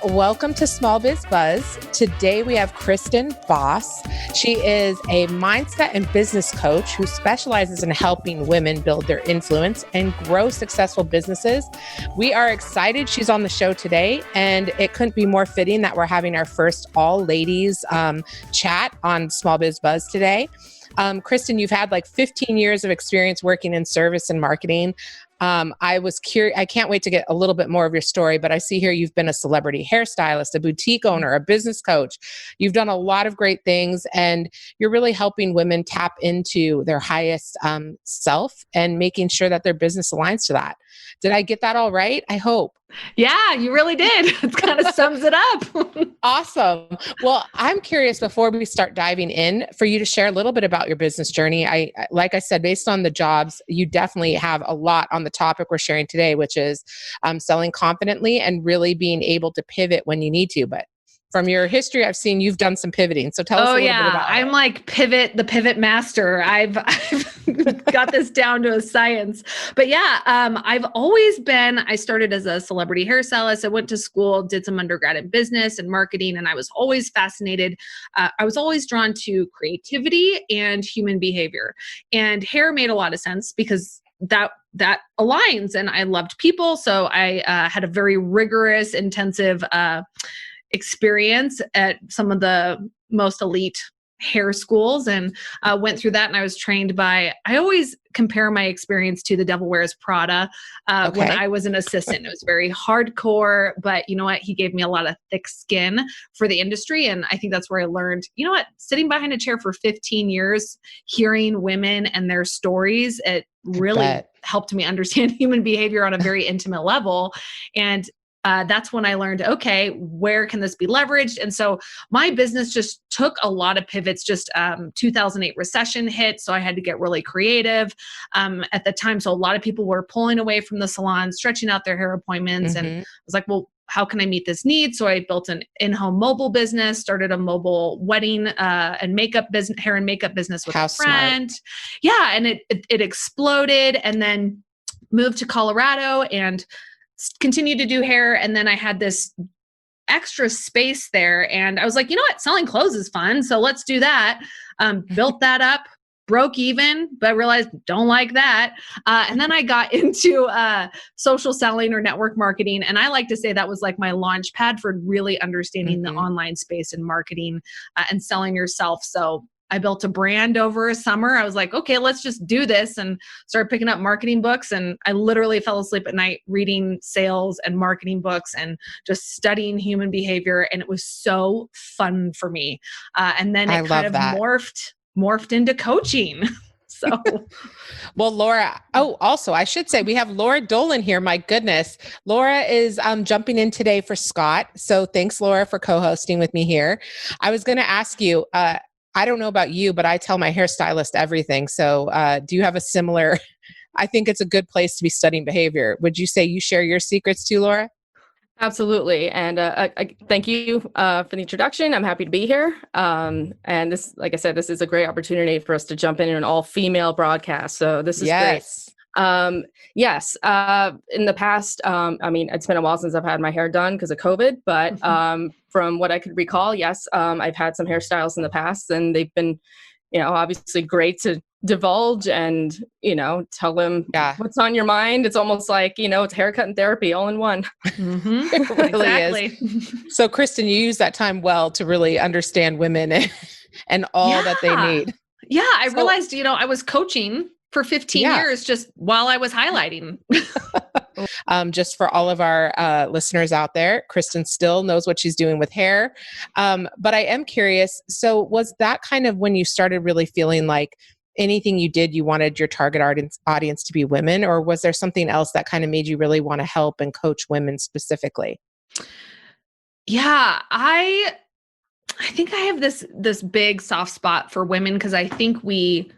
Welcome to Small Biz Buzz. Today we have Kristen Boss. She is a mindset and business coach who specializes in helping women build their influence and grow successful businesses. We are excited she's on the show today, and it couldn't be more fitting that we're having our first all ladies chat on Small Biz Buzz today. Kristen, you've had like 15 years of experience working in service and marketing. I was curious. I can't wait to get a little bit more of your story, but I see here you've been a celebrity hairstylist, a boutique owner, a business coach. You've done a lot of great things, and you're really helping women tap into their highest self and making sure that their business aligns to that. Did I get that all right? I hope. Yeah, you really did. It kind of sums it up. Awesome. Well, I'm curious before we start diving in for you to share a little bit about your business journey. Like I said, based on the jobs, you definitely have a lot on the topic we're sharing today, which is selling confidently and really being able to pivot when you need to. But from your history, I've seen you've done some pivoting. So tell us a little bit about I'm like the pivot master. I've got this down to a science. But yeah, I started as a celebrity hairstylist. I went to school, did some undergrad in business and marketing, and I was always fascinated. I was always drawn to creativity and human behavior. And hair made a lot of sense because that aligns, and I loved people. So I had a very rigorous, intensive experience at some of the most elite hair schools, and went through that. And I was trained I always compare my experience to The Devil Wears Prada when I was an assistant. It was very hardcore, but you know what? He gave me a lot of thick skin for the industry. And I think that's where I learned, you know what, sitting behind a chair for 15 years, hearing women and their stories, it really helped me understand human behavior on a very intimate level. And that's when I learned, okay, where can this be leveraged? And so my business just took a lot of pivots. 2008 recession hit, so I had to get really creative at the time. So a lot of people were pulling away from the salon, stretching out their hair appointments. And I was like, well, how can I meet this need? So I built an in-home mobile business, started a mobile wedding and makeup business, hair and makeup business with a friend. Smart. Yeah, and it exploded, and then moved to Colorado and continued to do hair. And then I had this extra space there, and I was like, you know what? Selling clothes is fun. So let's do that. Built that up, broke even, but realized don't like that. And then I got into social selling or network marketing. And I like to say that was like my launch pad for really understanding the online space and marketing and selling yourself. So I built a brand over a summer. I was like, okay, let's just do this, and started picking up marketing books. And I literally fell asleep at night reading sales and marketing books and just studying human behavior. And it was so fun for me. And then it kind of morphed into coaching. So, well, Laura, also I should say we have Laura Dolan here. My goodness. Laura is jumping in today for Scott. So thanks, Laura, for co-hosting with me here. I was going to ask you, I don't know about you, but I tell my hairstylist everything. So do you have a similar, I think it's a good place to be studying behavior. Would you say you share your secrets too, Laura? Absolutely. And I thank you for the introduction. I'm happy to be here. And this, like I said, this is a great opportunity for us to jump in an all-female broadcast. So this is great. Yes. In the past, I mean, it's been a while since I've had my hair done because of COVID, but from what I could recall, yes, I've had some hairstyles in the past, and they've been, obviously great to divulge and, tell them what's on your mind. It's almost like, it's haircut and therapy all in one. It really is. So Kristen, you use that time well to really understand women and all that they need. Yeah. I realized, I was coaching for 15 years just while I was highlighting. Just for all of our listeners out there, Kristen still knows what she's doing with hair. But I am curious. So was that kind of when you started really feeling like anything you did, you wanted your target audience to be women, or was there something else that kind of made you really want to help and coach women specifically? Yeah, I think I have this big soft spot for women because I think we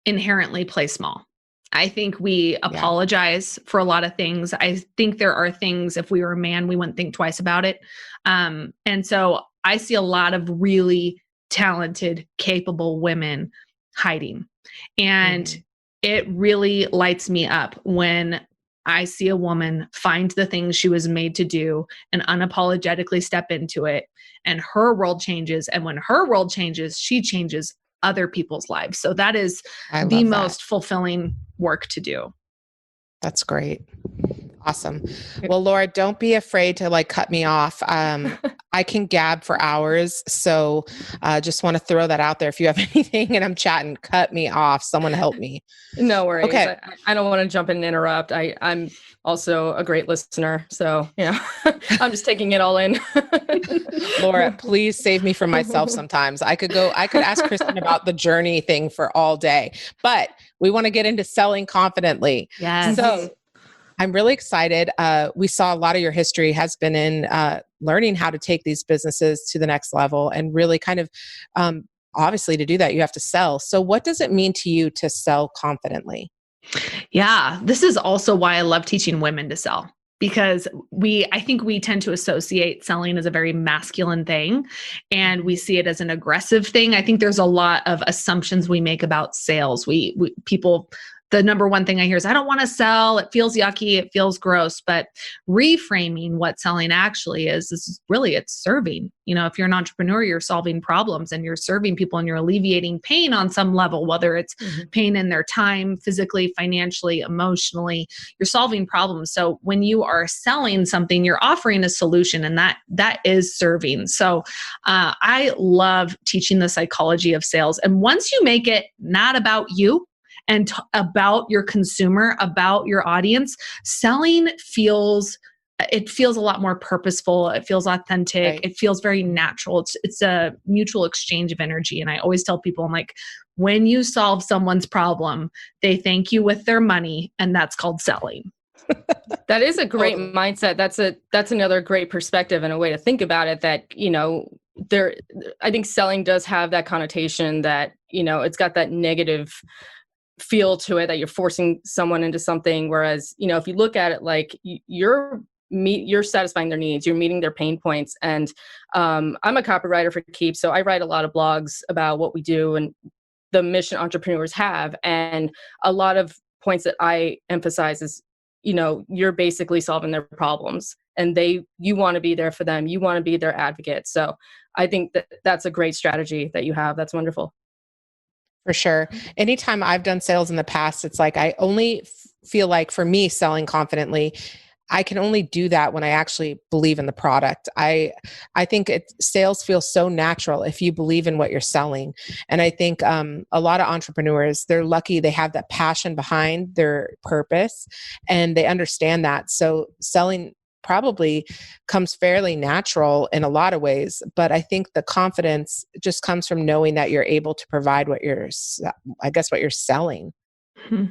inherently play small. I think we apologize for a lot of things. I think there are things, if we were a man, we wouldn't think twice about it. And so I see a lot of really talented, capable women hiding. And it really lights me up when I see a woman find the things she was made to do and unapologetically step into it, and her world changes. And when her world changes, she changes other people's lives. So that is the most fulfilling work to do. That's great. Awesome. Well, Laura, don't be afraid to like cut me off. I can gab for hours. So just want to throw that out there. If you have anything and I'm chatting, cut me off. Someone help me. No worries. Okay. I don't want to jump in and interrupt. I'm also a great listener. So, I'm just taking it all in. Laura, please save me from myself sometimes. I could ask Kristin about the journey thing for all day, but we want to get into selling confidently. Yes. So I'm really excited. We saw a lot of your history has been in learning how to take these businesses to the next level, and really kind of, obviously to do that, you have to sell. So what does it mean to you to sell confidently? Yeah, this is also why I love teaching women to sell, because I think we tend to associate selling as a very masculine thing, and we see it as an aggressive thing. I think there's a lot of assumptions we make about sales. People, the number one thing I hear is, I don't want to sell. It feels yucky. It feels gross. But reframing what selling actually is really, it's serving. If you're an entrepreneur, you're solving problems and you're serving people and you're alleviating pain on some level, whether it's pain in their time, physically, financially, emotionally, you're solving problems. So when you are selling something, you're offering a solution, and that is serving. So I love teaching the psychology of sales. And once you make it not about you, and about your consumer, about your audience, selling feels a lot more purposeful. It feels authentic. Right. It feels very natural. It's a mutual exchange of energy. And I always tell people, I'm like, when you solve someone's problem, they thank you with their money, and that's called selling. That is a great mindset. That's another great perspective and a way to think about it, that, I think selling does have that connotation that, it's got that negative feel to it, that you're forcing someone into something. Whereas, if you look at it like you're satisfying their needs, you're meeting their pain points. And I'm a copywriter for Keap, so I write a lot of blogs about what we do and the mission entrepreneurs have. And a lot of points that I emphasize is, you're basically solving their problems, and you want to be there for them. You want to be their advocate. So I think that's a great strategy that you have. That's wonderful. For sure. Anytime I've done sales in the past, it's like, I only feel like, for me, selling confidently, I can only do that when I actually believe in the product. I think sales feels so natural if you believe in what you're selling. And I think a lot of entrepreneurs, they're lucky they have that passion behind their purpose, and they understand that. So selling probably comes fairly natural in a lot of ways, but I think the confidence just comes from knowing that you're able to provide what you're selling. Hmm.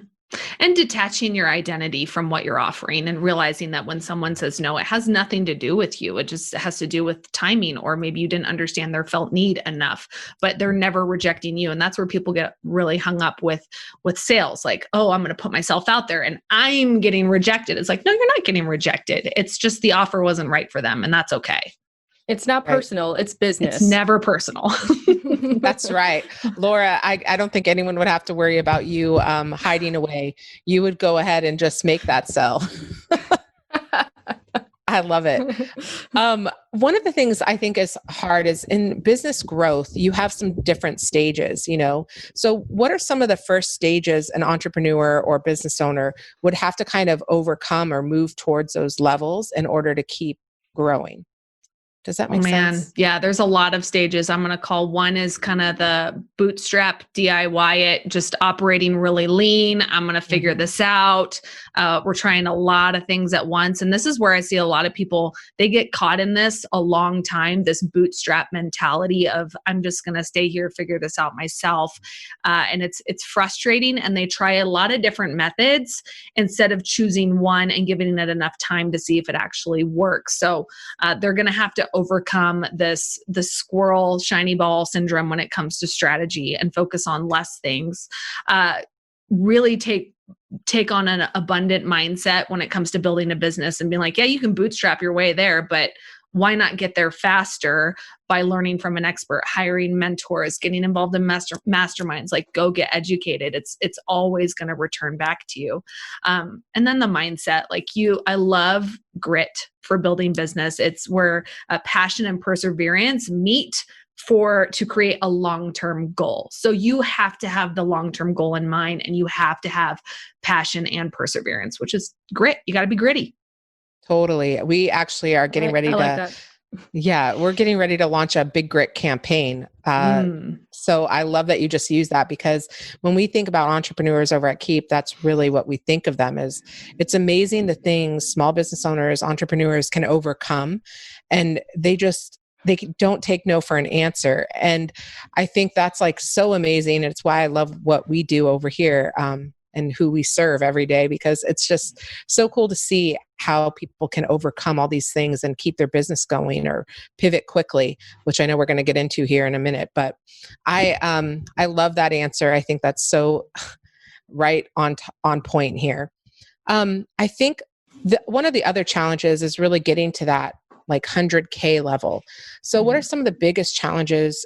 And detaching your identity from what you're offering, and realizing that when someone says no, it has nothing to do with you. It just has to do with timing, or maybe you didn't understand their felt need enough, but they're never rejecting you. And that's where people get really hung up with sales. Like, oh, I'm going to put myself out there and I'm getting rejected. It's like, no, you're not getting rejected. It's just the offer wasn't right for them, and that's okay. It's not personal. Right. It's business. It's never personal. That's right. Laura, I don't think anyone would have to worry about you hiding away. You would go ahead and just make that sell. I love it. One of the things I think is hard is in business growth, you have some different stages, So what are some of the first stages an entrepreneur or business owner would have to kind of overcome or move towards those levels in order to keep growing? Does that make sense? Yeah, there's a lot of stages. I'm going to call one is kind of the bootstrap, DIY it, just operating really lean. I'm going to figure this out. We're trying a lot of things at once. And this is where I see a lot of people, they get caught in this a long time, this bootstrap mentality of, I'm just going to stay here, figure this out myself. And it's frustrating. And they try a lot of different methods instead of choosing one and giving it enough time to see if it actually works. So they're going to have to overcome the squirrel shiny ball syndrome when it comes to strategy and focus on less things. Really take on an abundant mindset when it comes to building a business and being like, yeah, you can bootstrap your way there, but why not get there faster by learning from an expert, hiring mentors, getting involved in masterminds, like go get educated. It's always going to return back to you. And then the mindset, I love grit for building business. It's where passion and perseverance meet to create a long-term goal. So you have to have the long-term goal in mind, and you have to have passion and perseverance, which is grit. You got to be gritty. Totally. We actually are getting ready we're getting ready to launch a Big Grit campaign. So I love that you just used that, because when we think about entrepreneurs over at Keap, that's really what we think of them as. It's amazing the things small business owners, entrepreneurs can overcome, and they don't take no for an answer. And I think that's so amazing. It's why I love what we do over here. And who we serve every day, because it's just so cool to see how people can overcome all these things and keep their business going or pivot quickly, which I know we're going to get into here in a minute. But I love that answer. I think that's so right on point here. I think one of the other challenges is really getting to that 100K level. So what are some of the biggest challenges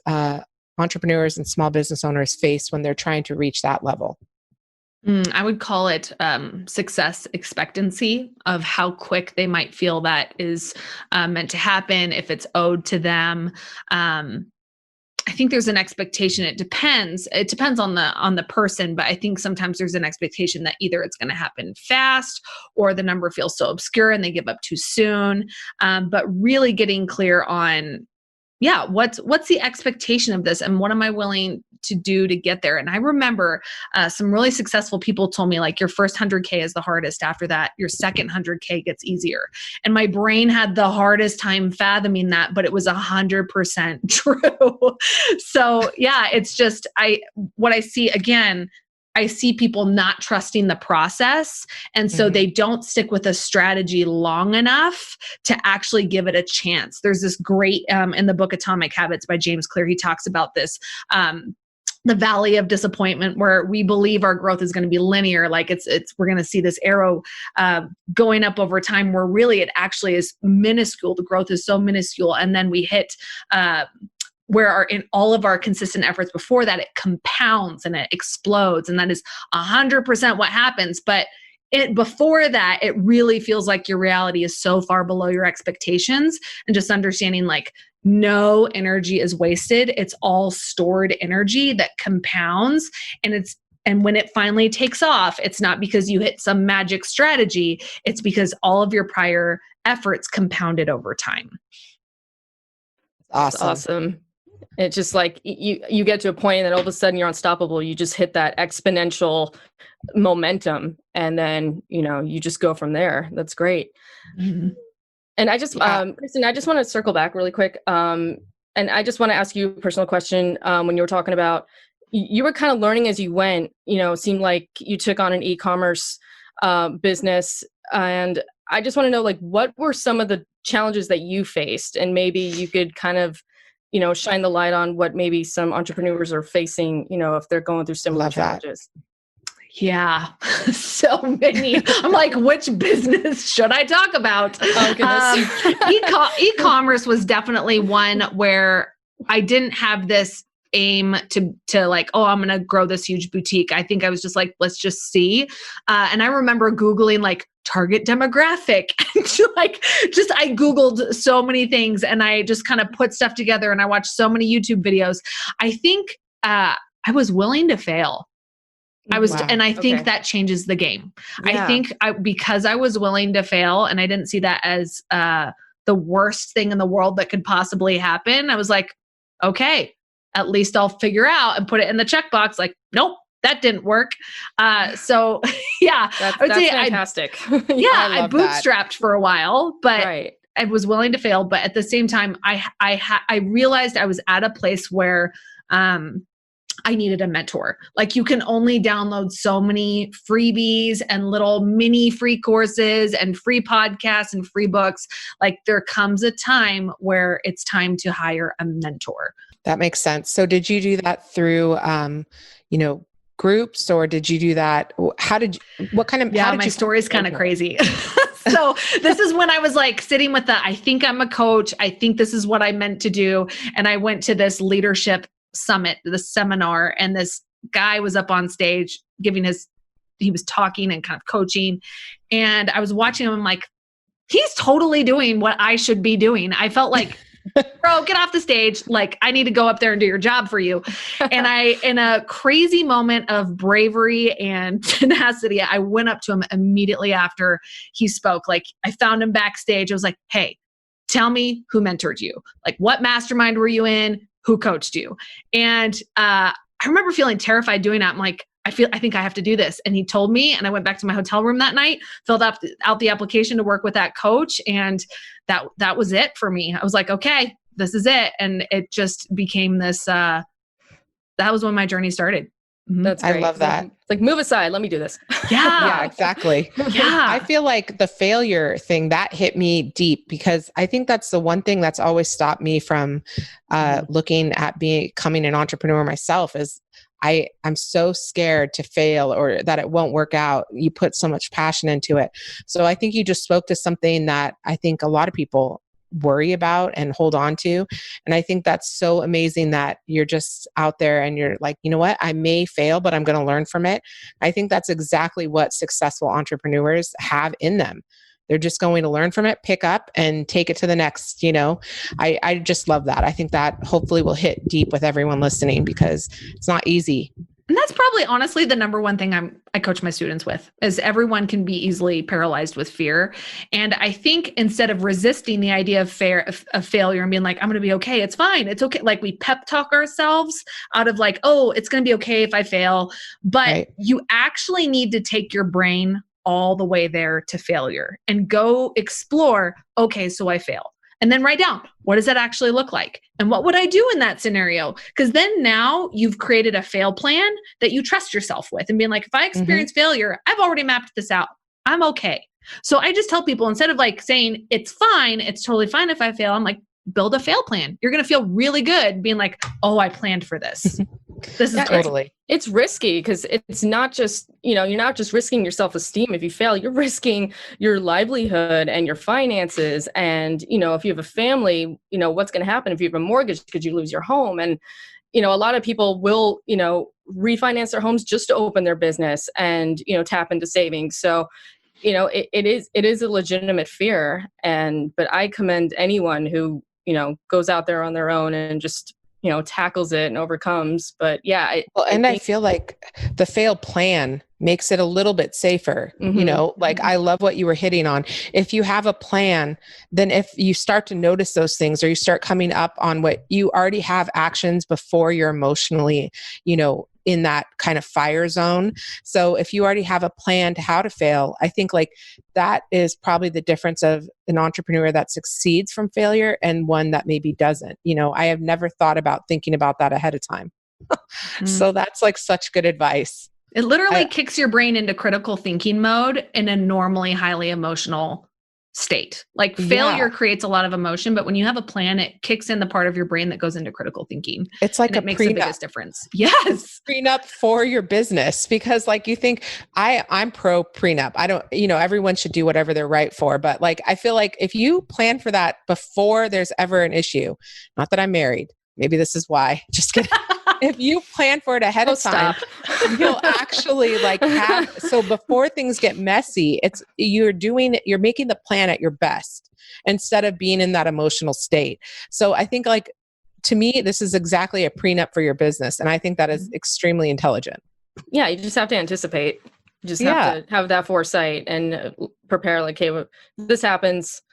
entrepreneurs and small business owners face when they're trying to reach that level? I would call it success expectancy of how quick they might feel that is meant to happen, if it's owed to them. I think there's an expectation. It depends. It depends on the person, but I think sometimes there's an expectation that either it's going to happen fast or the number feels so obscure and they give up too soon. But really getting clear on, what's the expectation of this, and what am I willing to do to get there? And I remember some really successful people told me, your first 100K is the hardest. After that, your second 100K gets easier. And my brain had the hardest time fathoming that, but it was 100% true. So it's just, what I see again, I see people not trusting the process. And so they don't stick with a strategy long enough to actually give it a chance. There's this great, in the book Atomic Habits by James Clear, he talks about this, the valley of disappointment, where we believe our growth is going to be linear. We're going to see this arrow going up over time, where really it actually is minuscule. The growth is so minuscule. And then we hit, where in all of our consistent efforts before that, it compounds and it explodes. And that is 100% what happens. But before that, it really feels like your reality is so far below your expectations, and just understanding no energy is wasted. It's all stored energy that compounds. And when it finally takes off, it's not because you hit some magic strategy. It's because all of your prior efforts compounded over time. Awesome. It's just you get to a point and then all of a sudden you're unstoppable. You just hit that exponential momentum, and then, you just go from there. That's great. Mm-hmm. And I just, Kristin, I just want to circle back really quick. And I just want to ask you a personal question. When you were talking about, you were kind of learning as you went, it seemed like you took on an e-commerce business. And I just want to know, what were some of the challenges that you faced? And maybe you could kind of, shine the light on what maybe some entrepreneurs are facing, if they're going through similar challenges. Yeah, so many. I'm which business should I talk about? Oh, goodness. E-commerce was definitely one where I didn't have this aim to I'm going to grow this huge boutique. I think I was just let's just see. And I remember Googling target demographic. I Googled so many things, and I just kind of put stuff together, and I watched so many YouTube videos. I think I was willing to fail. And I think that changes the game. Yeah. I think because I was willing to fail, and I didn't see that as the worst thing in the world that could possibly happen. I was okay, at least I'll figure out and put it in the checkbox. Nope, that didn't work. So yeah, I would say fantastic. I bootstrapped for a while, but I was willing to fail. But at the same time, I realized I was at a place where I needed a mentor. You can only download so many freebies and little mini free courses and free podcasts and free books. There comes a time where it's time to hire a mentor. That makes sense. So did you do that through, groups, or did you do that? What kind of, my story's kind of crazy. So this is when I was like sitting with I think I'm a coach. I think this is what I meant to do. And I went to this leadership summit, this seminar, and this guy was up on stage he was talking and kind of coaching. And I was watching him. I'm like, he's totally doing what I should be doing. I felt like, bro, get off the stage. Like, I need to go up there and do your job for you. And in a crazy moment of bravery and tenacity, I went up to him immediately after he spoke. Like, I found him backstage. I was like, hey, tell me who mentored you. Like, what mastermind were you in? Who coached you? And I remember feeling terrified doing that. I'm like, I think I have to do this. And he told me, and I went back to my hotel room that night, filled out the application to work with that coach. And that was it for me. I was like, okay, this is it. And it just became this, that was when my journey started. Mm-hmm. That's great. I love that. It's like, move aside. Let me do this. Yeah. Yeah, exactly. Yeah. I feel like the failure thing that hit me deep, because I think that's the one thing that's always stopped me from looking at becoming an entrepreneur myself is I'm so scared to fail or that it won't work out. You put so much passion into it. So I think you just spoke to something that I think a lot of people worry about and hold on to. And I think that's so amazing that you're just out there and you're like, you know what, I may fail, but I'm going to learn from it. I think that's exactly what successful entrepreneurs have in them. They're just going to learn from it, pick up and take it to the next, I just love that. I think that hopefully will hit deep with everyone listening because it's not easy. And that's probably honestly the number one thing I coach my students with is everyone can be easily paralyzed with fear. And I think instead of resisting the idea of failure and being like, I'm going to be okay. It's fine. It's okay. Like we pep talk ourselves out of like, oh, it's going to be okay if I fail. But you actually need to take your brain all the way there to failure and go explore, okay, so I failed. And then write down, what does that actually look like? And what would I do in that scenario? Because then now you've created a fail plan that you trust yourself with and being like, if I experience failure, I've already mapped this out. I'm okay. So I just tell people instead of like saying it's fine, it's totally fine if I fail, I'm like, build a fail plan. You're going to feel really good being like, oh, I planned for this. This is totally. It's risky because it's not just, you're not just risking your self-esteem. If you fail, you're risking your livelihood and your finances. And, if you have a family, what's going to happen if you have a mortgage? Could you lose your home? And, a lot of people will, refinance their homes just to open their business and, tap into savings. So, it is a legitimate fear. But I commend anyone who, goes out there on their own and just, tackles it and overcomes. But yeah. I feel like the fail plan makes it a little bit safer. I love what you were hitting on. If you have a plan, then if you start to notice those things or you start coming up on what you already have actions before you're emotionally, in that kind of fire zone. So if you already have a plan to how to fail, I think like that is probably the difference of an entrepreneur that succeeds from failure and one that maybe doesn't. I have never thought about thinking about that ahead of time. So that's like such good advice. It literally kicks your brain into critical thinking mode in a normally highly emotional state. Like failure creates a lot of emotion, but when you have a plan, it kicks in the part of your brain that goes into critical thinking. It's like it makes the biggest difference. Yes. Prenup for your business, because like you think I'm pro prenup. I don't, everyone should do whatever they're right for, but like, I feel like if you plan for that before there's ever an issue, not that I'm married, maybe this is why, just kidding. If you plan for it ahead of time, you'll actually so before things get messy, you're making the plan at your best instead of being in that emotional state. So I think to me, this is exactly a prenup for your business. And I think that is extremely intelligent. Yeah. You just have to anticipate. You just have to have that foresight and prepare like, hey, if this happens,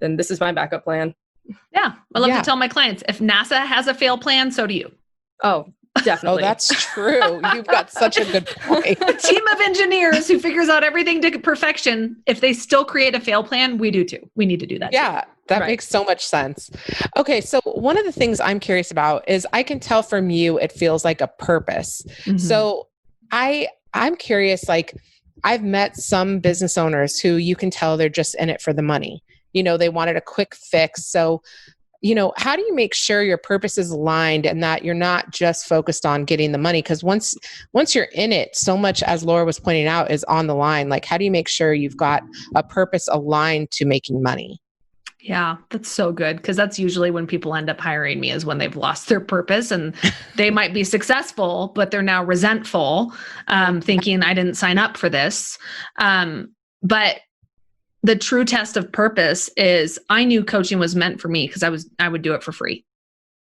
then this is my backup plan. Yeah. I love to tell my clients, if NASA has a fail plan, so do you. Oh, definitely. Oh, that's true. You've got such a good point. A team of engineers who figures out everything to perfection. If they still create a fail plan, we do too. We need to do that. Yeah, too. That makes so much sense. Okay, so one of the things I'm curious about is I can tell from you it feels like a purpose. So I'm curious, I've met some business owners who you can tell they're just in it for the money. They wanted a quick fix. So how do you make sure your purpose is aligned and that you're not just focused on getting the money? Because once you're in it, so much, as Laura was pointing out, is on the line. Like, how do you make sure you've got a purpose aligned to making money? Yeah, that's so good. Because that's usually when people end up hiring me, is when they've lost their purpose, and they might be successful, but they're now resentful, thinking I didn't sign up for this. But the true test of purpose is, I knew coaching was meant for me because I would do it for free.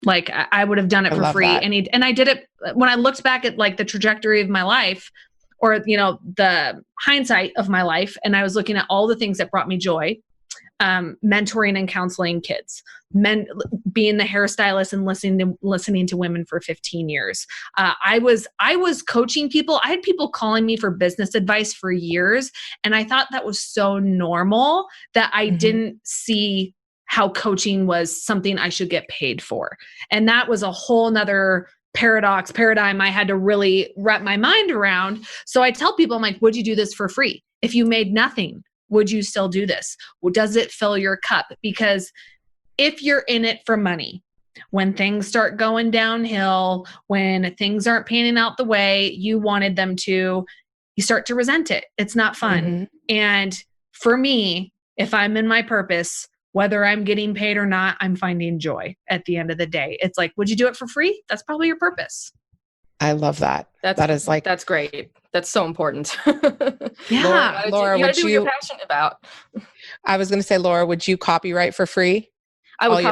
Like, I would have done it for free. And I did it when I looked back at like the trajectory of my life, or, the hindsight of my life. And I was looking at all the things that brought me joy. Mentoring and counseling kids, being the hairstylist and listening to women for 15 years. I was coaching people. I had people calling me for business advice for years. And I thought that was so normal that I didn't see how coaching was something I should get paid for. And that was a whole nother paradigm I had to really wrap my mind around. So I tell people, I'm like, would you do this for free? If you made nothing, would you still do this? Does it fill your cup? Because if you're in it for money, when things start going downhill, when things aren't panning out the way you wanted them to, you start to resent it. It's not fun. And for me, if I'm in my purpose, whether I'm getting paid or not, I'm finding joy at the end of the day. It's like, would you do it for free? That's probably your purpose. I love that. That's great. That's so important. Yeah. Laura, you gotta do what you're passionate about. I was going to say, Laura, would you copyright for free? I would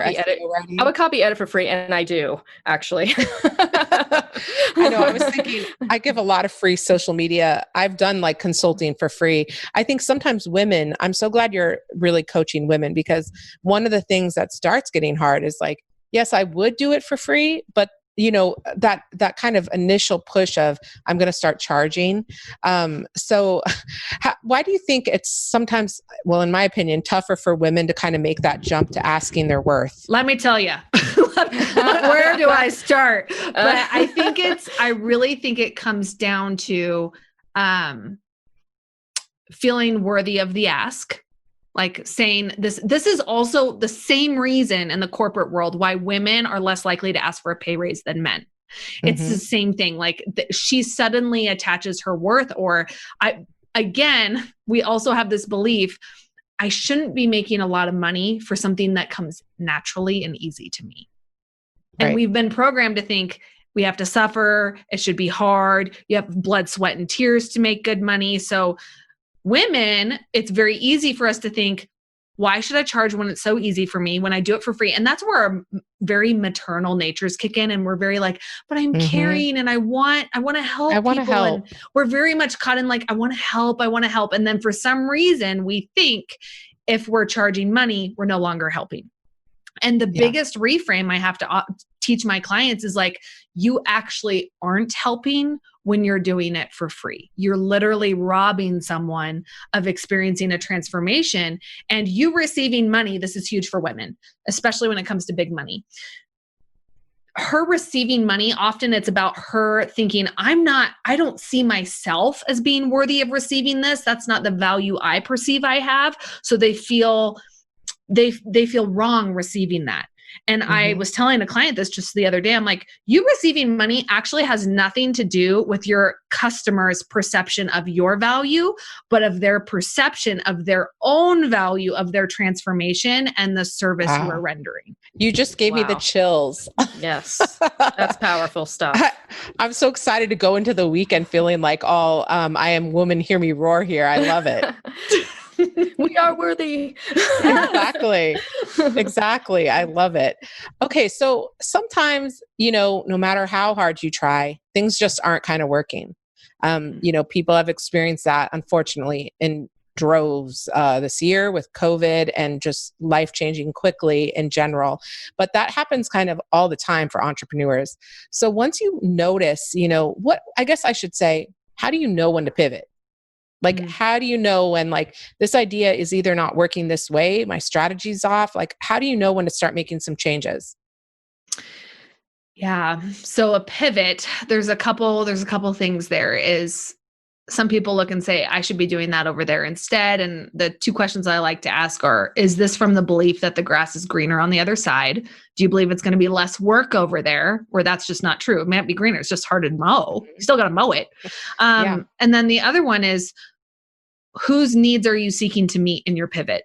copy edit for free. And I do, actually. I know. I was thinking, I give a lot of free social media. I've done like consulting for free. I think sometimes women, I'm so glad you're really coaching women, because one of the things that starts getting hard is like, yes, I would do it for free, but that kind of initial push of, I'm going to start charging. So why do you think it's sometimes, well, in my opinion, tougher for women to kind of make that jump to asking their worth? Let me tell you, where do I start? But I really think it comes down to feeling worthy of the ask. Like saying this is also the same reason in the corporate world why women are less likely to ask for a pay raise than men. It's the same thing. Like she suddenly attaches her worth, or we also have this belief, I shouldn't be making a lot of money for something that comes naturally and easy to me. Right. And we've been programmed to think we have to suffer. It should be hard. You have blood, sweat, and tears to make good money. So women, it's very easy for us to think, why should I charge when it's so easy for me when I do it for free? And that's where our very maternal natures kick in. And we're very like, but I'm caring and I want to help people. And we're very much caught in like, I want to help. And then for some reason we think if we're charging money, we're no longer helping. And the biggest reframe I have to teach my clients is like, you actually aren't helping when you're doing it for free. You're literally robbing someone of experiencing a transformation, and you receiving money. This is huge for women, especially when it comes to big money. Her receiving money, often it's about her thinking, I don't see myself as being worthy of receiving this. That's not the value I perceive I have. So they feel wrong receiving that. And I was telling a client this just the other day. I'm like, you receiving money actually has nothing to do with your customer's perception of your value, but of their perception of their own value of their transformation and the service you are rendering. You just gave me the chills. Yes. That's powerful stuff. I'm so excited to go into the weekend feeling like all I am woman, hear me roar here. I love it. We are worthy. Exactly. I love it. Okay. So sometimes, no matter how hard you try, things just aren't kind of working. People have experienced that, unfortunately, in droves this year with COVID and just life changing quickly in general. But that happens kind of all the time for entrepreneurs. So once you notice, I guess I should say, how do you know when to pivot? Like, how do you know when like this idea is either not working this way, my strategy's off? Like, how do you know when to start making some changes? Yeah. So a pivot, there's a couple things there. Is some people look and say, I should be doing that over there instead. And the two questions I like to ask are, is this from the belief that the grass is greener on the other side? Do you believe it's going to be less work over there? Or that's just not true. It might be greener. It's just hard to mow. You still got to mow it. And then the other one is, whose needs are you seeking to meet in your pivot?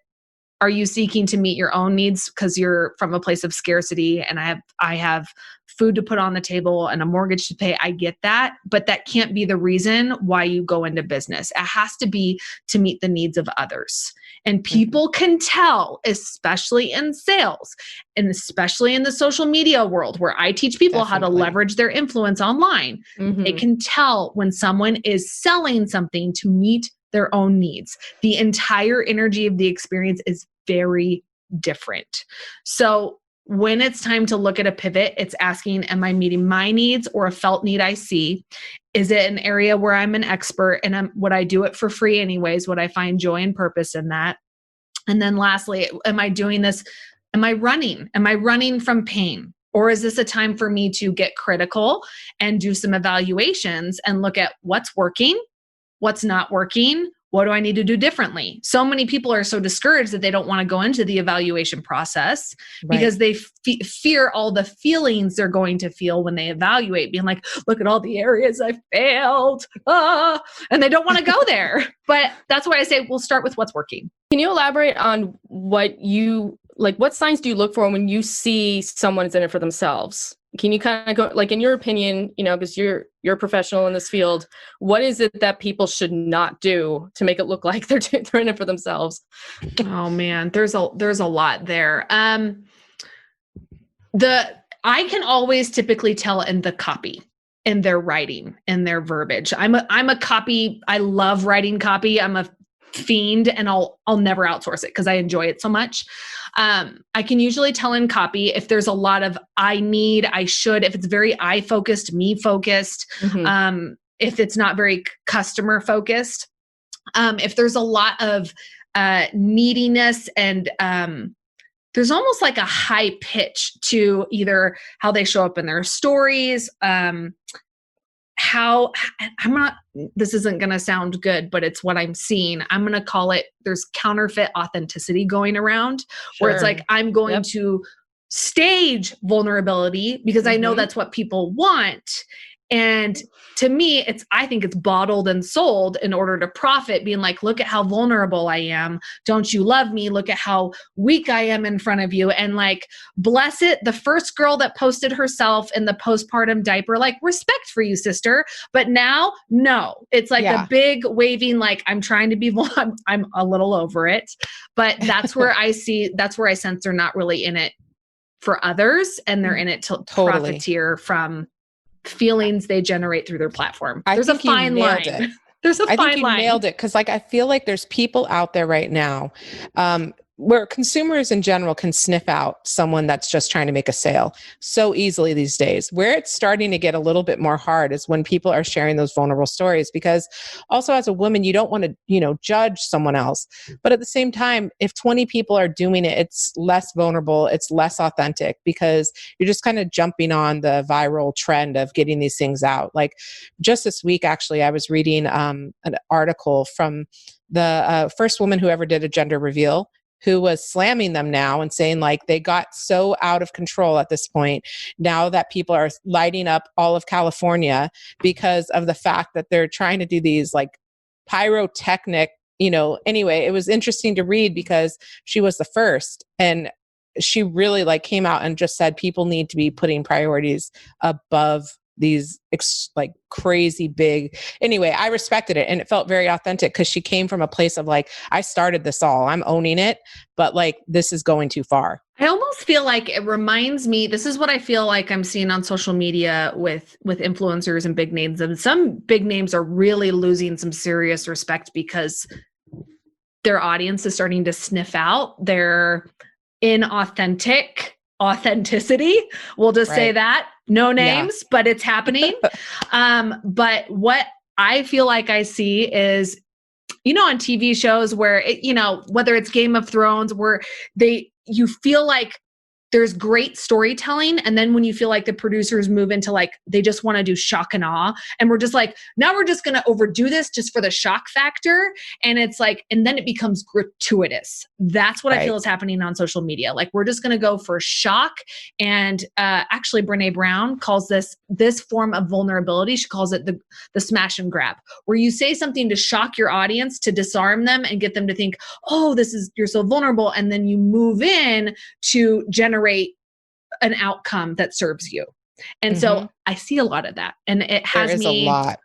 Are you seeking to meet your own needs because you're from a place of scarcity and I have food to put on the table and a mortgage to pay? I get that, but that can't be the reason why you go into business. It has to be to meet the needs of others. And people can tell, especially in sales and especially in the social media world where I teach people how to leverage their influence online. They can tell when someone is selling something to meet their own needs. The entire energy of the experience is very different. So when it's time to look at a pivot, it's asking, am I meeting my needs or a felt need I see? Is it an area where I'm an expert and would I do it for free anyways? Would I find joy and purpose in that? And then lastly, am I doing this? Am I running? Am I running from pain? Or is this a time for me to get critical and do some evaluations and look at what's working? What's not working? What do I need to do differently? So many people are so discouraged that they don't want to go into the evaluation process because they fear all the feelings they're going to feel when they evaluate, being like, look at all the areas I failed. And they don't want to go there. But that's why I say, we'll start with what's working. Can you elaborate on what signs do you look for when you see someone is in it for themselves? Can you kind of go, like, in your opinion, because you're a professional in this field, what is it that people should not do to make it look like they're in it for themselves? Oh man, there's a lot there. I can always typically tell in the copy, in their writing, in their verbiage. I'm a copy. I love writing copy. I'm a fiend and I'll never outsource it because I enjoy it so much. I can usually tell in copy if there's a lot of I need, I should, if it's very I focused, me focused, if it's not very customer focused, if there's a lot of neediness and there's almost like a high pitch to either how they show up in their stories, this isn't going to sound good, but it's what I'm seeing. I'm going to call it, there's counterfeit authenticity going around where it's like, I'm going to stage vulnerability because I know that's what people want. And to me, I think it's bottled and sold in order to profit, being like, look at how vulnerable I am. Don't you love me? Look at how weak I am in front of you. And like, bless it, the first girl that posted herself in the postpartum diaper, like, respect for you, sister. But now, no, it's like the big waving, like, I'm trying to be, I'm a little over it. But that's where I sense they're not really in it for others and they're in it to profiteer from feelings they generate through their platform. There's a fine line. There's a fine line. I think you nailed it. Cause like, I feel like there's people out there right now, where consumers in general can sniff out someone that's just trying to make a sale so easily these days. Where it's starting to get a little bit more hard is when people are sharing those vulnerable stories, because also as a woman, you don't want to, judge someone else. But at the same time, if 20 people are doing it, it's less vulnerable, it's less authentic because you're just kind of jumping on the viral trend of getting these things out. Like just this week, actually, I was reading an article from the first woman who ever did a gender reveal, who was slamming them now and saying like they got so out of control at this point now that people are lighting up all of California because of the fact that they're trying to do these like pyrotechnic, anyway, it was interesting to read because she was the first and she really like came out and just said people need to be putting priorities above these like crazy big. Anyway, I respected it and it felt very authentic because she came from a place of like, I started this all, I'm owning it, but like, this is going too far. I almost feel like it reminds me, this is what I feel like I'm seeing on social media with influencers and big names. And some big names are really losing some serious respect because their audience is starting to sniff out their inauthentic authenticity. We'll just say that. No names, but it's happening. But what I feel like I see is, on TV shows where, whether it's Game of Thrones, where you feel like there's great storytelling. And then when you feel like the producers move into like, they just want to do shock and awe. And we're just like, now we're just going to overdo this just for the shock factor. And it's like, and then it becomes gratuitous. That's what I feel is happening on social media. Like we're just going to go for shock. And actually Brene Brown calls this form of vulnerability. She calls it the smash and grab, where you say something to shock your audience, to disarm them and get them to think, oh, you're so vulnerable. And then you move in to generate an outcome that serves you. And so I see a lot of that, and it has a lot.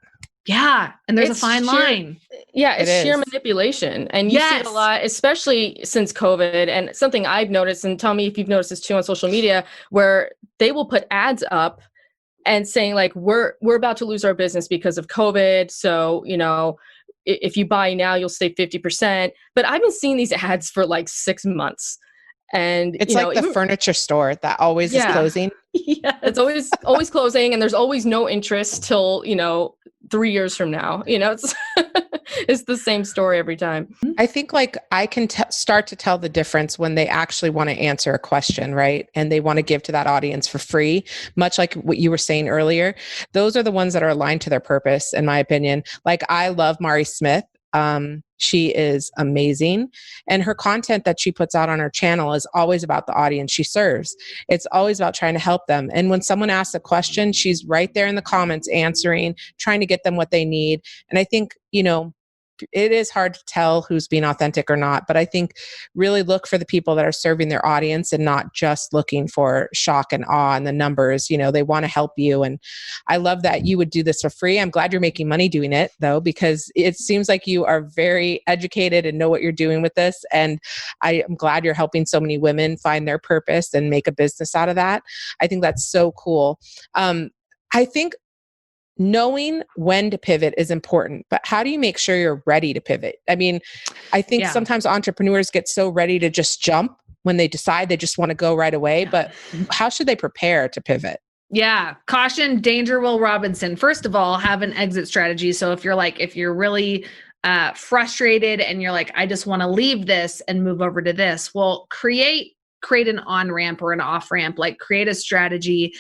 Yeah. And there's a fine line. Yeah. It's sheer manipulation. And you see it a lot, especially since COVID, and something I've noticed, and tell me if you've noticed this too on social media, where they will put ads up and saying like, we're about to lose our business because of COVID. So, if you buy now, you'll save 50%. But I've been seeing these ads for like 6 months. And it's like the furniture store that always is closing. Yeah, it's always closing, and there's always no interest till 3 years from now. It's it's the same story every time. I think like I can start to tell the difference when they actually want to answer a question, right? And they want to give to that audience for free, much like what you were saying earlier. Those are the ones that are aligned to their purpose, in my opinion. Like I love Mari Smith. She is amazing. And her content that she puts out on her channel is always about the audience she serves. It's always about trying to help them. And when someone asks a question, she's right there in the comments answering, trying to get them what they need. And I think, it is hard to tell who's being authentic or not, but I think really look for the people that are serving their audience and not just looking for shock and awe and the numbers. They want to help you. And I love that you would do this for free. I'm glad you're making money doing it though, because it seems like you are very educated and know what you're doing with this. And I am glad you're helping so many women find their purpose and make a business out of that. I think that's so cool. I think knowing when to pivot is important, but how do you make sure you're ready to pivot? I mean, I think sometimes entrepreneurs get so ready to just jump when they decide they just want to go right away, but how should they prepare to pivot? Yeah. Caution, danger, Will Robinson. First of all, have an exit strategy. So if you're really frustrated and you're like, I just want to leave this and move over to this, well, create an on-ramp or an off-ramp, like create a strategy,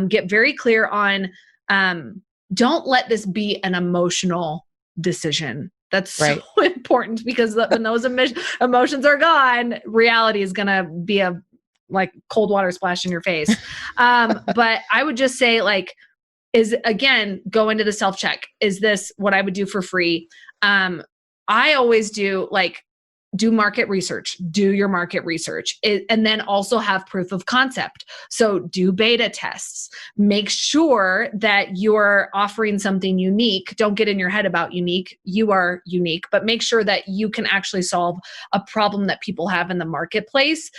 get very clear on, don't let this be an emotional decision. That's so important, because when those emotions are gone, reality is going to be a like cold water splash in your face. But I would just say go into the self-check. Is this what I would do for free? I always do market research, do your market research, and then also have proof of concept. So do beta tests, make sure that you're offering something unique. Don't get in your head about unique. You are unique, but make sure that you can actually solve a problem that people have in the marketplace.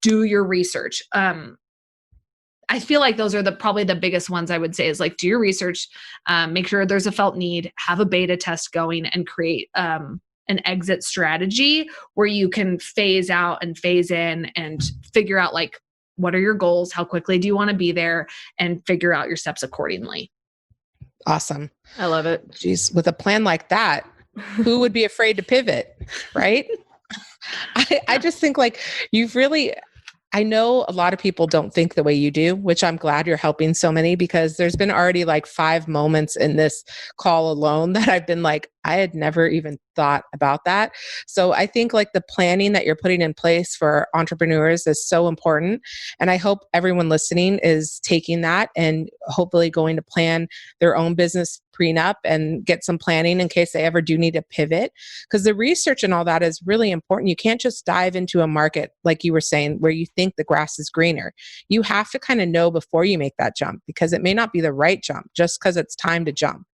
Do your research. I feel like those are probably the biggest ones I would say is like, do your research, make sure there's a felt need, have a beta test going, and create, an exit strategy where you can phase out and phase in and figure out like, what are your goals? How quickly do you want to be there? And figure out your steps accordingly. Awesome. I love it. Geez, with a plan like that, who would be afraid to pivot? Right. I just think like I know a lot of people don't think the way you do, which I'm glad you're helping so many, because there's been already like 5 moments in this call alone that I've been like, I had never even thought about that. So I think like the planning that you're putting in place for entrepreneurs is so important. And I hope everyone listening is taking that and hopefully going to plan their own business prenup and get some planning in case they ever do need to pivot. Because the research and all that is really important. You can't just dive into a market, like you were saying, where you think the grass is greener. You have to kind of know before you make that jump, because it may not be the right jump just because it's time to jump.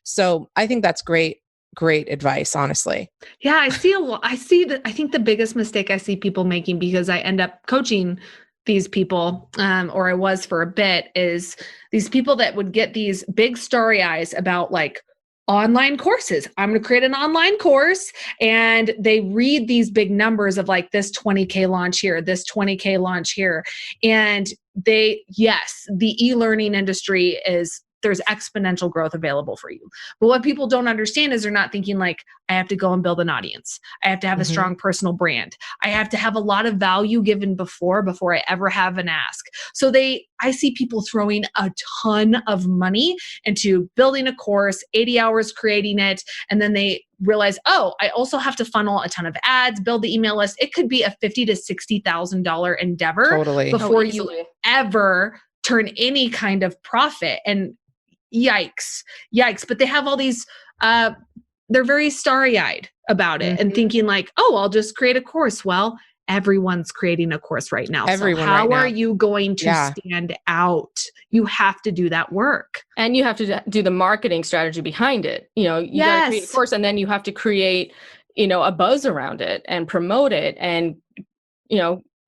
So I think that's great advice, honestly. Yeah, I think the biggest mistake I see people making, because I end up coaching these people, or I was for a bit, is these people that would get these big starry eyes about like online courses. I'm going to create an online course, and they read these big numbers of like this 20K launch here, this 20K launch here. And the e-learning industry is there's exponential growth available for you. But what people don't understand is they're not thinking like, I have to go and build an audience. I have to have a strong personal brand. I have to have a lot of value given before I ever have an ask. So I see people throwing a ton of money into building a course, 80 hours creating it, and then they realize, oh, I also have to funnel a ton of ads, build the email list. It could be a $50,000 to $60,000 endeavor before you ever turn any kind of profit. And yikes. But they have all these, they're very starry-eyed about it and thinking like, oh, I'll just create a course. Well, everyone's creating a course right now. So how are you going to stand out? You have to do that work. And you have to do the marketing strategy behind it. You got to create a course, and then you have to create, a buzz around it and promote it and,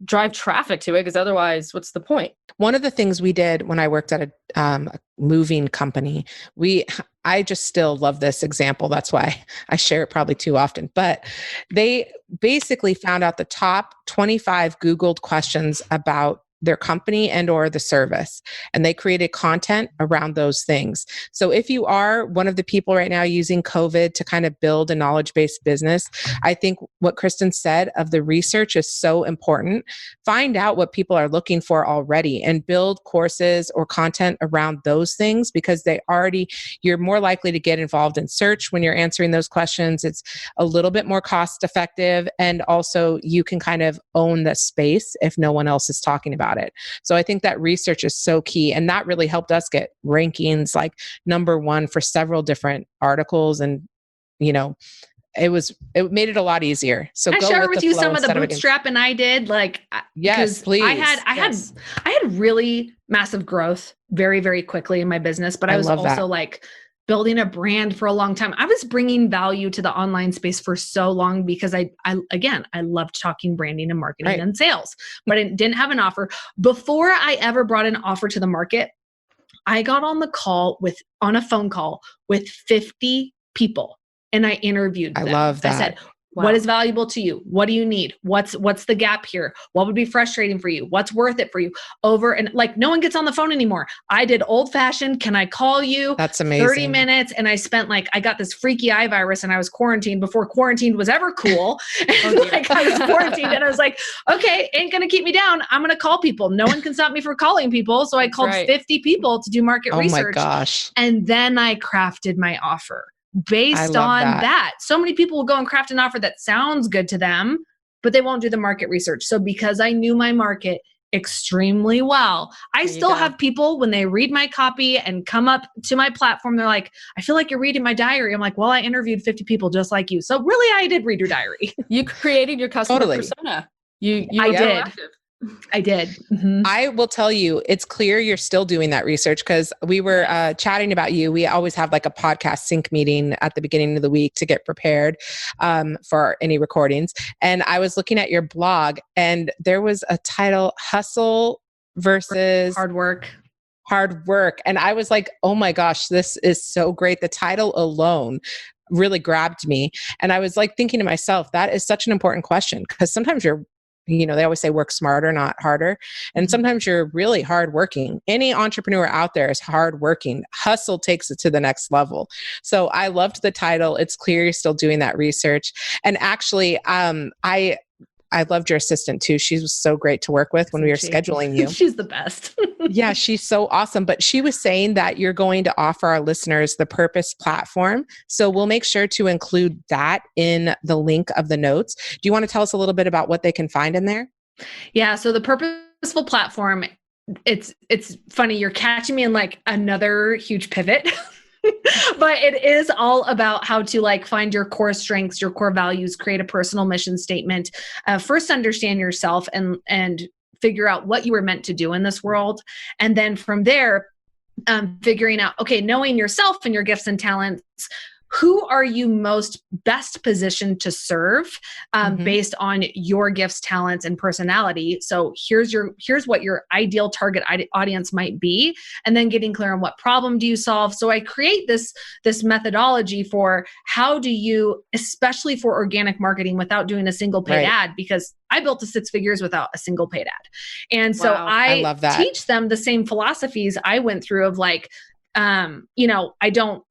drive traffic to it, because otherwise what's the point? One of the things we did when I worked at a moving company, I just still love this example. That's why I share it probably too often, but they basically found out the top 25 Googled questions about their company and or the service. And they created content around those things. So if you are one of the people right now using COVID to kind of build a knowledge-based business, I think what Kristen said of the research is so important. Find out what people are looking for already and build courses or content around those things, because you're more likely to get involved in search when you're answering those questions. It's a little bit more cost effective. And also you can kind of own the space if no one else is talking about it. So I think that research is so key. And that really helped us get rankings like #1 for several different articles. And, it made it a lot easier. So I share with you some of the bootstrapping I did. Like, yes, please. I had really massive growth very, very quickly in my business, but I was also like building a brand for a long time. I was bringing value to the online space for so long because I loved talking branding and marketing and sales, but I didn't have an offer. Before I ever brought an offer to the market, I got on a phone call with 50 people and I interviewed them. I love that. I said, what is valuable to you? What do you need? What's the gap here? What would be frustrating for you? What's worth it for you? And like, no one gets on the phone anymore. I did old fashioned. Can I call you? That's amazing. 30 minutes. And I spent I got this freaky eye virus and I was quarantined before quarantined was ever cool. And I was quarantined and I was like, okay, ain't going to keep me down. I'm going to call people. No one can stop me from calling people. So I called 50 people to do market research. Oh my gosh. And then I crafted my offer. Based on that. So many people will go and craft an offer that sounds good to them, but they won't do the market research. So because I knew my market extremely well, I still have people when they read my copy and come up to my platform, they're like, I feel like you're reading my diary. I'm like, well, I interviewed 50 people just like you. So really, I did read your diary. You created your customer persona. I did. Mm-hmm. I will tell you, it's clear you're still doing that research, because we were chatting about you. We always have like a podcast sync meeting at the beginning of the week to get prepared for any recordings. And I was looking at your blog and there was a title, Hustle versus Hard Work. And I was like, oh my gosh, this is so great. The title alone really grabbed me. And I was like thinking to myself, that is such an important question, because sometimes they always say work smarter, not harder. And sometimes you're really hardworking. Any entrepreneur out there is hardworking. Hustle takes it to the next level. So I loved the title. It's clear you're still doing that research. And actually, I loved your assistant too. She was so great to work with when we were scheduling you. She's the best. Yeah, she's so awesome. But she was saying that you're going to offer our listeners the Purpose platform. So we'll make sure to include that in the link of the notes. Do you want to tell us a little bit about what they can find in there? Yeah. So the Purposeful platform, it's funny. You're catching me in like another huge pivot. But it is all about how to find your core strengths, your core values, create a personal mission statement. First, understand yourself and figure out what you were meant to do in this world. And then from there, figuring out, okay, knowing yourself and your gifts and talents, who are you most best positioned to serve based on your gifts, talents, and personality? So here's what your ideal target audience might be, and then getting clear on what problem do you solve. So I create this methodology for how do you, especially for organic marketing, without doing a single paid ad, because I built to 6 figures without a single paid ad. And so I love that. Teach them the same philosophies I went through of I don't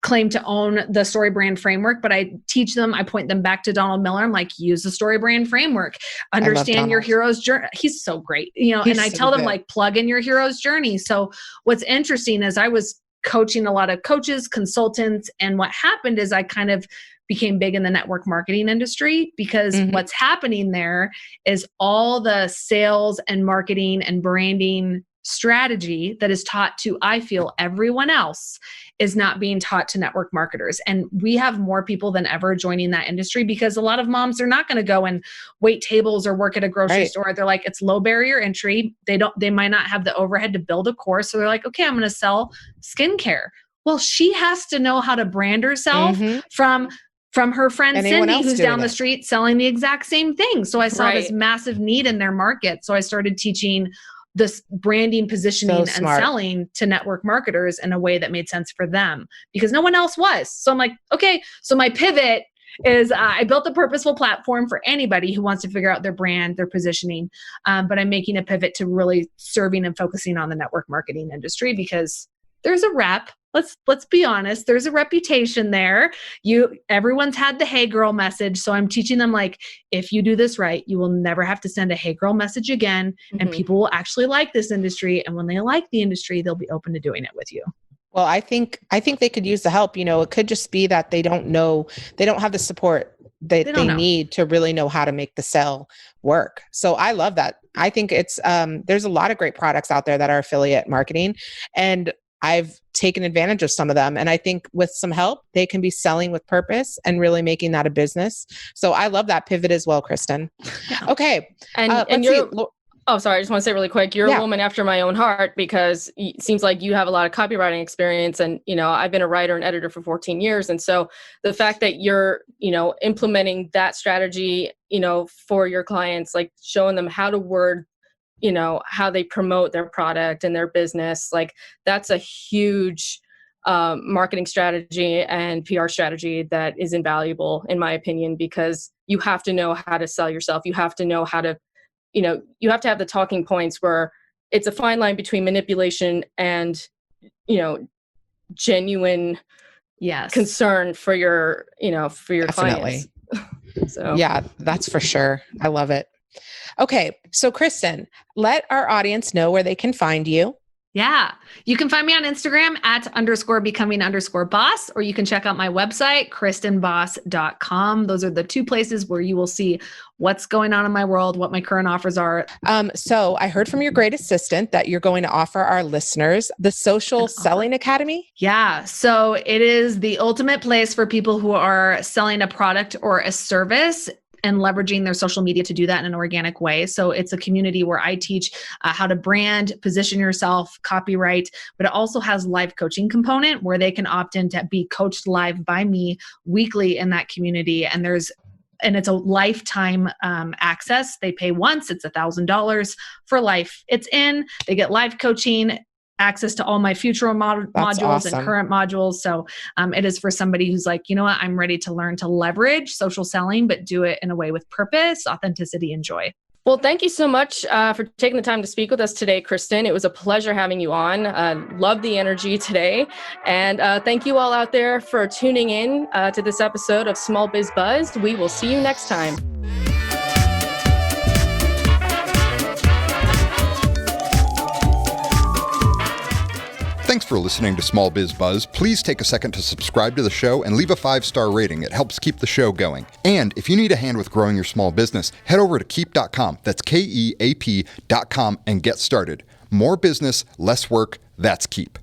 claim to own the story brand framework, but I teach them, I point them back to Donald Miller. I'm like, use the story brand framework, understand your hero's journey. He's so great, and I tell them like, plug in your hero's journey. So what's interesting is I was coaching a lot of coaches, consultants, and what happened is I kind of became big in the network marketing industry because what's happening there is all the sales and marketing and branding strategy that is taught to, I feel, everyone else is not being taught to network marketers. And we have more people than ever joining that industry because a lot of moms are not going to go and wait tables or work at a grocery store. They're like, it's low barrier entry. They might not have the overhead to build a course. So they're like, okay, I'm going to sell skincare. Well, she has to know how to brand herself from her friend Cindy, who's down the street selling the exact same thing. So I saw this massive need in their market. So I started teaching this branding, positioning, and selling to network marketers in a way that made sense for them because no one else was. So I'm like, okay, so my pivot is I built a purposeful platform for anybody who wants to figure out their brand, their positioning. But I'm making a pivot to really serving and focusing on the network marketing industry because there's a rep. Let's be honest. There's a reputation there. Everyone's had the hey girl message. So I'm teaching them like, if you do this right, you will never have to send a hey girl message again. And people will actually like this industry. And when they like the industry, they'll be open to doing it with you. Well, I think they could use the help. It could just be that they don't have the support that they need to really know how to make the sale work. So I love that. I think it's, there's a lot of great products out there that are affiliate marketing, and I've taken advantage of some of them. And I think with some help, they can be selling with purpose and really making that a business. So I love that pivot as well, Kristen. Yeah. Okay. And you're, oh, sorry. I just want to say really quick, you're a woman after my own heart because it seems like you have a lot of copywriting experience. And, I've been a writer and editor for 14 years. And so the fact that you're, implementing that strategy, for your clients, like showing them how to word how they promote their product and their business, like that's a huge marketing strategy and PR strategy that is invaluable in my opinion, because you have to know how to sell yourself. You have to know how to, you have to have the talking points where it's a fine line between manipulation and, genuine concern for your, for your clients. So yeah, that's for sure. I love it. Okay. So Kristen, let our audience know where they can find you. Yeah. You can find me on Instagram @_becoming_boss, or you can check out my website, KristenBoss.com. Those are the two places where you will see what's going on in my world, what my current offers are. So I heard from your great assistant that you're going to offer our listeners the Social Selling Academy. Yeah. So it is the ultimate place for people who are selling a product or a service and leveraging their social media to do that in an organic way. So it's a community where I teach how to brand, position yourself, copyright, but it also has live coaching component where they can opt in to be coached live by me weekly in that community. And it's a lifetime access. They pay once, it's $1,000 for life. They get live coaching, access to all my future modules and current modules. So it is for somebody who's like, what, I'm ready to learn to leverage social selling, but do it in a way with purpose, authenticity, and joy. Well, thank you so much for taking the time to speak with us today, Kristen. It was a pleasure having you on. Love the energy today. And thank you all out there for tuning in to this episode of Small Biz Buzz. We will see you next time. Thanks for listening to Small Biz Buzz. Please take a second to subscribe to the show and leave a 5-star rating. It helps keep the show going. And if you need a hand with growing your small business, head over to Keap.com. That's Keap.com and get started. More business, less work. That's Keap.